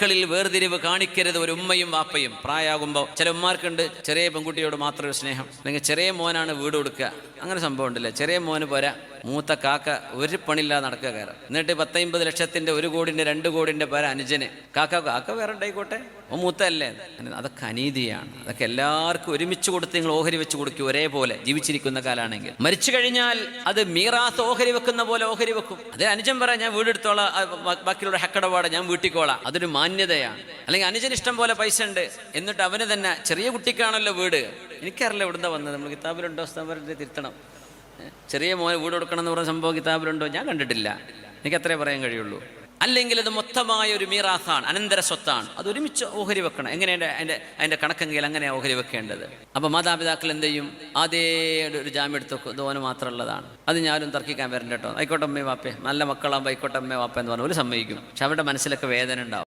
മക്കളിൽ വേർതിരിവ് കാണിക്കരുത് ഒരു ഉമ്മയും വാപ്പയും. പ്രായമാകുമ്പോൾ ചില ഉമ്മാർക്കുണ്ട് ചെറിയ പെൺകുട്ടിയോട് മാത്രം ഒരു സ്നേഹം, അല്ലെങ്കിൽ ചെറിയ മോനാണ് വീട് കൊടുക്കുക, അങ്ങനെ സംഭവം ഉണ്ടല്ലേ. ചെറിയ മോന് പോരാ, മൂത്ത കാക്ക ഒരു പണിയില്ലാതെ നടക്കുക കയറാം. എന്നിട്ട് 10-50 ലക്ഷത്തിൻ്റെ 1 കോടിൻ്റെ 2 കോടിൻ്റെ പേര അനുജന്. കാക്ക വേറെ ഉണ്ടായിക്കോട്ടെ, ഓ മൂത്തല്ലേ. അതൊക്കെ അനീതിയാണ്. അതൊക്കെ എല്ലാവർക്കും ഒരുമിച്ച് കൊടുത്ത് നിങ്ങൾ ഓഹരി വെച്ച് കൊടുക്കും ഒരേപോലെ ജീവിച്ചിരിക്കുന്ന കാലാണെങ്കിൽ. മരിച്ചു കഴിഞ്ഞാൽ അത് മീറാത്ത് ഓഹരി വെക്കുന്ന പോലെ ഓഹരി വെക്കും. അതേ അനുജൻ പറയാം ഞാൻ വീടെടുത്തോളാം, ബാക്കിയുള്ള ഹക്കടപാട് ഞാൻ വീട്ടിക്കോളാം, അതൊരു മാന്യതയാണ്. അല്ലെങ്കിൽ അനുജന് ഇഷ്ടം പോലെ പൈസ ഉണ്ട്, എന്നിട്ട് അവന് തന്നെ ചെറിയ കുട്ടിക്കാണല്ലോ വീട്. എനിക്കറിയില്ല ഇവിടുന്ന് വന്നത്, നമ്മൾ കിതാബിലുണ്ടോ ഉസ്താദിന്റെ തിരുത്തണം. ചെറിയ മോനെ വീട് കൊടുക്കണം എന്ന് പറഞ്ഞ സംഭവം കിതാബിലുണ്ടോ? ഞാൻ കണ്ടിട്ടില്ല. എനിക്ക് അത്രേ പറയാൻ കഴിയുള്ളൂ. അല്ലെങ്കിൽ അത് മൊത്തമായ ഒരു മീറാത്താണ്, അനന്തര സ്വത്താണ്. അത് ഒരുമിച്ച് ഓഹരി വെക്കണം. എങ്ങനെയാണ് അതിൻ്റെ കണക്കെങ്കിൽ അങ്ങനെയാണ് ഓഹരി വെക്കേണ്ടത്. അപ്പോൾ മാതാപിതാക്കൾ എന്ത് ചെയ്യും? അതേ ഒരു ജാമ്യം എടുത്ത് വെക്കും, ഇതോന് മാത്രമുള്ളതാണ്. അത് ഞാനും തർക്കിക്കാൻ വരണ്ട കേട്ടോ, ആയിക്കോട്ടെ അമ്മേ വാപ്പേ, നല്ല മക്കളാകുമ്പോൾ ആയിക്കോട്ടെ അമ്മേ വാപ്പ എന്ന് പറഞ്ഞാൽ ഒരു സമ്മതിക്കും. പക്ഷെ അവരുടെ മനസ്സിലൊക്കെ വേദന ഉണ്ടാവും.